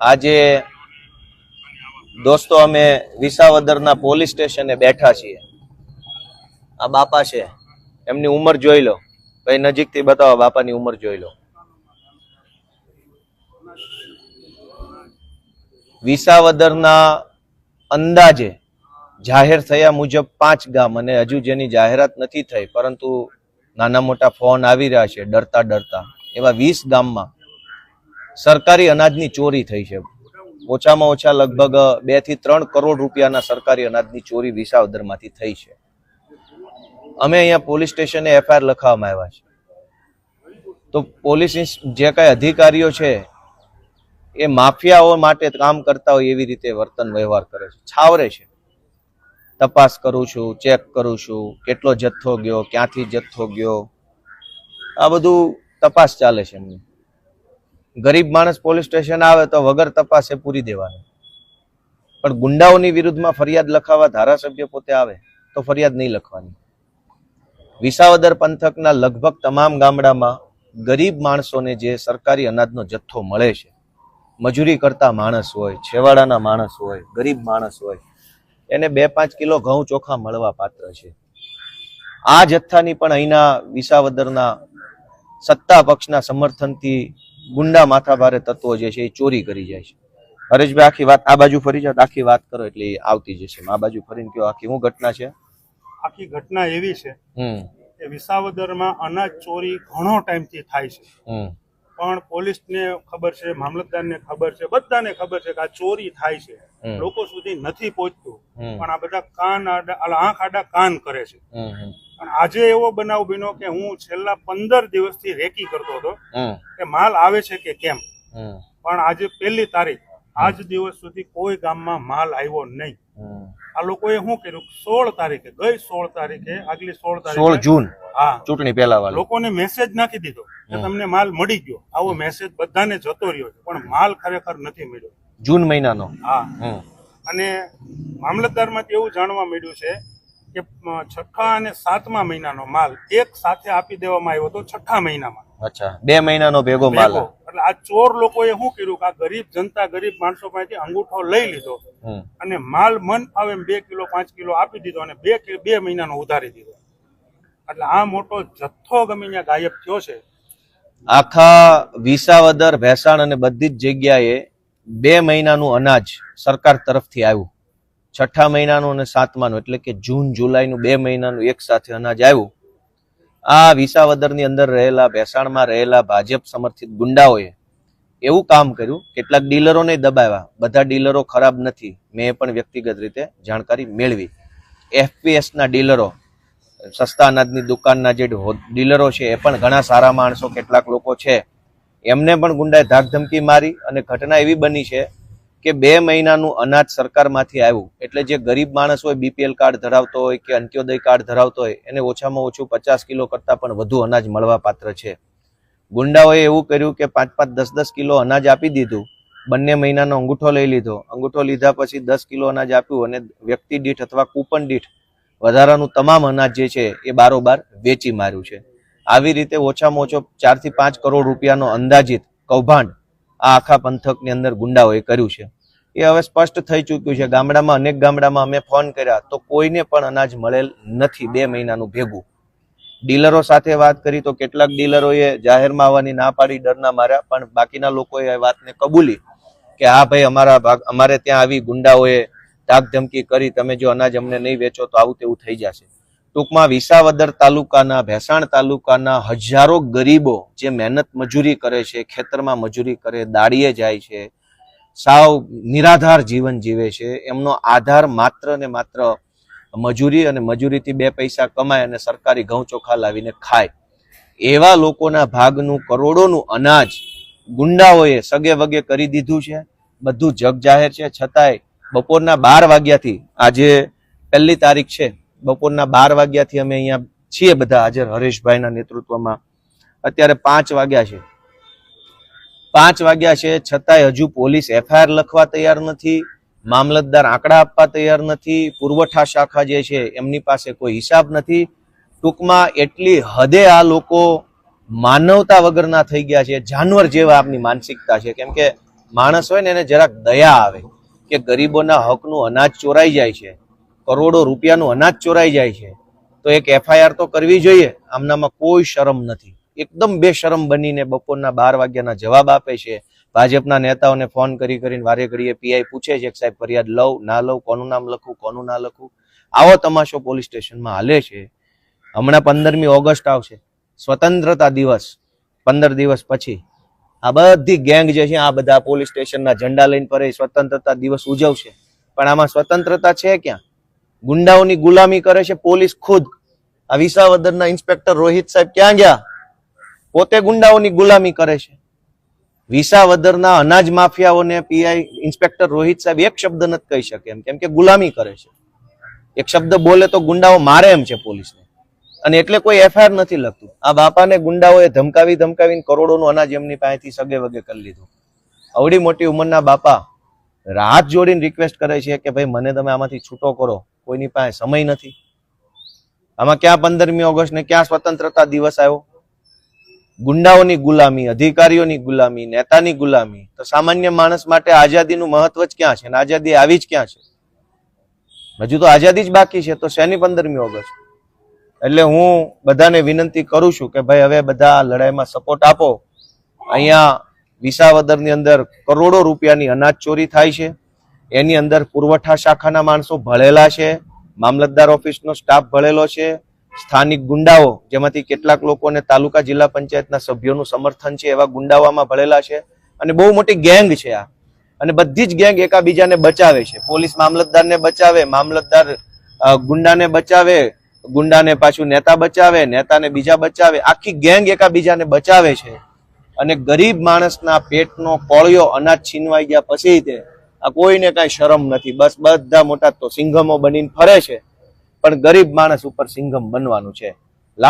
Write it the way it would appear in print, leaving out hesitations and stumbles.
આજે દોસ્તો અમે વિસાવદરના પોલીસ સ્ટેશને બેઠા છીએ. આ બાપા છે, એમની ઉંમર જોઈ લો. ભાઈ નજીકથી બતાવો, બાપાની ઉંમર જોઈ લો. વિસાવદરના અંદાજે જાહેર થયા મુજબ 5 ગામ, અને હજુ જેની જાહેરાત નથી થઈ પરંતુ નાના મોટા ફોન આવી રહ્યા છે ડરતા ડરતા, એવા 20 ગામમાં સરકારી અનાજની ચોરી થઈ છે. ઓછામાં ઓછા લગભગ 2 થી 3 કરોડ રૂપિયાના સરકારી અનાજની ચોરી વિસાવદરમાંથી થઈ છે. અમે અહીંયા પોલીસ સ્ટેશને એફઆઈઆર લખાવવામાં આવ્યા છે. તો પોલીસ જે કઈ અધિકારીઓ છે એ માફિયાઓ માટે કામ કરતા હોય એવી રીતે વર્તન વ્યવહાર કરે છે, છાવરે છે. તપાસ કરું છું, ચેક કરું છું, કેટલો જથ્થો ગયો, ક્યાંથી જથ્થો ગયો, આ બધું તપાસ ચાલે છે એમની. ગરીબ માણસ પોલીસ સ્ટેશન આવે તો વગર તપાસે પૂરી દેવાની, પણ ગુંડાઓની વિરુદ્ધમાં ફરિયાદ લખાવવા ધારાસભ્ય પોતે આવે તો ફરિયાદ નહીં લખવાની. વિસાવદર પંથકના લગભગ તમામ ગામડામાં ગરીબ માણસોને જે સરકારી અનાજનો જથ્થો મળે છે, મજૂરી કરતા માણસ હોય, છેવાડાના માણસ હોય, ગરીબ માણસ હોય, એને 2-5 કિલો ઘઉં ચોખા મળવા પાત્ર છે. આ જથ્થાની પણ અહીંના વિસાવદરના સત્તા પક્ષના સમર્થનથી ગુંડા માથાભારે તત્વો જે છે એ ચોરી કરી જાય છે. હરેશભાઈ આખી વાત આ બાજુ ફરી જાઓ, આખી વાત કરો એટલે આવતી જશે. આ બાજુ ફરીને કયો આખી શું ઘટના છે? આખી ઘટના એવી છે કે વિસાવદરમાં અનાજ ચોરી ઘણો ટાઈમથી થાય છે, પણ પોલીસને ખબર છે, મામલતદારને ખબર છે, બધાને ખબર છે કે આ ચોરી થાય છે, લોકો સુધી નથી પહોંચતું, પણ આ બધા આંખ આડા કાન કરે છે. અને આજે એવો બનાવ બન્યો કે હું છેલ્લા 15 દિવસથી રેકી કરતો હતો કે માલ આવે છે કે કેમ, પણ આજે 1લી તારીખ આજ દિવસ સુધી કોઈ ગામમાં માલ આવ્યો નહીં. આ લોકોએ શું કર્યું, 16 તારીખે આગલી 16 તારીખે 16 જૂન, હા, ચૂંટણી પહેલા લોકોને મેસેજ નાખી દીધો કે તમને માલ મળી ગયો. આવો મેસેજ બધાને જતો રહ્યો છે, પણ માલ ખરેખર નથી મળ્યો. જૂન મહિનાનો. હા, અને મામલતદારમાંથી એવું જાણવા મળ્યું છે કે 6 અને 7મા મહિનાનો માલ એક સાથે આપી દેવામાં આવ્યો હતો 6 મહિનામાં. અચ્છા, 2 મહિનાનો ભેગો માલ. એટલે આ ચોર લોકોએ શું કર્યું કે આ ગરીબ જનતા, ગરીબ માણસો પાસેથી અંગૂઠો લઈ લીધો અને માલ મન ફાવે 2 કિલો 5 કિલો આપી દીધો અને 2 મહિનાનો ઉધારી દીધો. એટલે આ મોટો જથ્થો ગમે ત્યાં ગાયબ થયો છે. આખા વિસાવદર, ભેસાણ અને બધી જ જગ્યાએ 2 મહિનાનું અનાજ સરકાર તરફથી આવ્યું. 6 મહિનાનું અને 7માનું એટલે કે જૂન જુલાઈનું 2 મહિનાનું એક સાથે અનાજ આવ્યું. આ વિસાવદરની અંદર રહેલા, ભેસાણમાં રહેલા ભાજપ સમર્થિત ગુંડાઓએ એવું કામ કર્યું, કેટલાક ડીલરોને દબાવ્યા. બધા ડીલરો ખરાબ નથી, મેં પણ વ્યક્તિગત રીતે જાણકારી મેળવી. એફપીએસના ડીલરો, સસ્તા અનાજની દુકાનના જે ડીલરો છે એ પણ ઘણા સારા માણસો કેટલાક લોકો છે, એમને પણ ગુંડાએ ધાકધમકી મારી. અને ઘટના એવી બની છે કે 2 મહિનાનું અનાજ સરકારમાંથી આવ્યું એટલે જે ગરીબ માણસ હોય, બીપીએલ કાર્ડ ધરાવતો હોય કે અંત્યોદય કાર્ડ ધરાવતો હોય, એને ઓછામાં ઓછું 50 કિલો કરતાં પણ વધુ અનાજ મળવા પાત્ર છે. ગુંડાઓએ એવું કર્યું કે 5-5, 10-10 કિલો અનાજ આપી દીધું. 2 મહિનાનો અંગૂઠો લઈ લીધો. અંગૂઠો લીધા પછી 10 કિલો અનાજ આપ્યું અને વ્યક્તિ દીઠ અથવા કૂપન દીઠ વધારાનું તમામ અનાજ જે છે એ બારોબાર વેચી માર્યું છે. આવી રીતે ઓછામાં ઓછો 4 થી 5 કરોડ રૂપિયાનો અંદાજિત કૌભાંડ આ આખા પંથકની અંદર ગુંડાઓએ કર્યું છે. એ હવે સ્પષ્ટ થઈ ચૂક્યું છે. ગામડામાં, અનેક ગામડામાં અમે ફોન કર્યા તો કોઈને પણ અનાજ મળેલ નથી 2 મહિનાનું ભેગું. ડીલરો સાથે વાત કરી તો કેટલાક ડીલરોએ જાહેરમાં આવવાની ના પાડી, ડરના માર્યા, પણ બાકીના લોકોએ એ વાતને કબૂલી કે હા ભાઈ, અમારે ત્યાં આવી ગુંડાઓએ ધાકધમકી કરી, તમે જો અનાજ અમને નહીં વેચો તો આવું તેવું થઈ જશે. ટૂંકમાં વિસાવદર તાલુકાના, ભેસાણ તાલુકાના હજારો ગરીબો જે મહેનત મજૂરી કરે છે, ખેતરમાં મજૂરી કરે, દાડીએ જાય છે, સાવ નિરાધાર જીવન જીવે છે, એમનો આધાર માત્ર ને માત્ર મજૂરી, અને મજૂરીથી 2 પૈસા કમાય અને સરકારી ઘઉં ચોખા લાવીને ખાય. એવા લોકોના ભાગનું કરોડોનું અનાજ ગુંડાઓએ સગે વગે કરી દીધું છે. બધું જગ જાહેર છે. છતાંય બપોરના 12 વાગ્યાથી, આજે 1લી તારીખ છે, બપોરના 12 વાગ્યાથી અમે અહીંયા છીએ બધા હાજર હરેશભાઈના નેતૃત્વમાં. અત્યારે 5 વાગ્યા છે. 5 વાગ્યા છે, છતાંય હજુ પોલીસ એફઆઈઆર લખવા તૈયાર નથી, મામલતદાર આંકડા આપવા તૈયાર નથી, પુરવઠા શાખા જે છે એમની પાસે કોઈ હિસાબ નથી. ટૂંકમાં એટલી હદે આ લોકો માનવતા વગરના થઈ ગયા છે, જાનવર જેવા આપની માનસિકતા છે. કેમ કે માણસ હોય ને એને જરાક દયા આવે કે ગરીબોના હકનું અનાજ ચોરાઈ જાય છે, કરોડો રૂપિયાનું અનાજ ચોરાઈ જાય છે, તો એક FIR તો કરવી જોઈએ. આમનામાં કોઈ શરમ નથી. એકદમ બેશરમ બનીને બપોરના 12 વાગ્યાના જવાબ આપે છે. ભાજપના નેતાઓને ફોન કરીને વારે ઘડીએ PI પૂછે છે કે સાહેબ ફરિયાદ લઉં ના લઉં, કોનું નામ લખું કોનું ના લખું. આવો તમાશો પોલીસ સ્ટેશનમાં હાલે છે. હમણાં 15મી ઓગસ્ટ આવશે, સ્વતંત્રતા દિવસ, 15 દિવસ પછી આ બધી ગેંગ જે છે આ બધા પોલીસ સ્ટેશનના ઝંડા લઈને ફરે, સ્વતંત્રતા દિવસ ઉજવશે. પણ આમાં સ્વતંત્રતા છે ક્યાં? ગુંડાઓની ગુલામી કરે છે પોલીસ ખુદ. આ વિસાવદરના ઇન્સ્પેક્ટર રોહિત સાહેબ ક્યાં ગયા? પોતે ગુંડાઓની ગુલામી કરે છે. વિસાવદરના અનાજ માફિયાઓને PI ઇન્સ્પેક્ટર રોહિત સાહેબ એક શબ્દ નથી કહી શકે એમ, કેમ કે ગુલામી કરે છે. એક શબ્દ બોલે તો ગુંડાઓ મારે એમ છે પોલીસને, અને એટલે કોઈ FIR નથી લખતું. આ બાપાને ગુંડાઓએ ધમકાવીને કરોડોનું અનાજ એમની પાસેથી સગે વગે કરી લીધું. અવડી મોટી ઉંમરના બાપા હાથ જોડીને રિક્વેસ્ટ કરે છે કે ભાઈ મને તમે આમાંથી છૂટો કરો, કોઈની પાસે સમય નથી. આમાં ક્યાં 15મી ઓગસ્ટ ને ક્યાં સ્વતંત્રતા દિવસ આવ્યો? ગુંડાઓની ગુલામી, અધિકારીઓની ગુલામી, નેતાની ગુલામી. તો સામાન્ય માણસ માટે આઝાદીનું મહત્વ જ ક્યાં છે? અને આઝાદી આવી જ ક્યાં છે? હજુ તો આઝાદી જ બાકી છે, તો શેની 15મી ઓગસ્ટ? એટલે હું બધાને વિનંતી કરું છું કે ભાઈ હવે બધા લડાઈમાં સપોર્ટ આપો. અહીંયા વિસાવદરની અંદર કરોડો રૂપિયાની અનાજ ચોરી થાય છે. એની અંદર પુરવઠા શાખાના માણસો ભળેલા છે, મામલતદાર ઓફિસનો સ્ટાફ ભળેલો છે, સ્થાનિક ગુંડાઓ જેમાંથી કેટલાક લોકોને તાલુકા જિલ્લા પંચાયતના સભ્યોનું સમર્થન છે એવા ગુંડાઓમાં ભળેલા છે. અને બહુ મોટી ગેંગ છે આ. અને બધી જ ગેંગ એકાબીજાને બચાવે છે. પોલીસ મામલતદારને બચાવે, મામલતદાર ગુંડાને બચાવે, ગુંડાને પાછું નેતા બચાવે, નેતાને બીજા બચાવે. આખી ગેંગ એકાબીજાને બચાવે છે. અને ગરીબ માણસના પેટનો કોળિયો અનાજ છીનવાઈ ગયા પછી તે આ કોઈને કાંઈ શરમ નથી. બસ બધા મોટા તો સિંઘમો બનીને ફરે છે, પણ ગરીબ માણસ ઉપર સિંઘમ બનવાનું છે.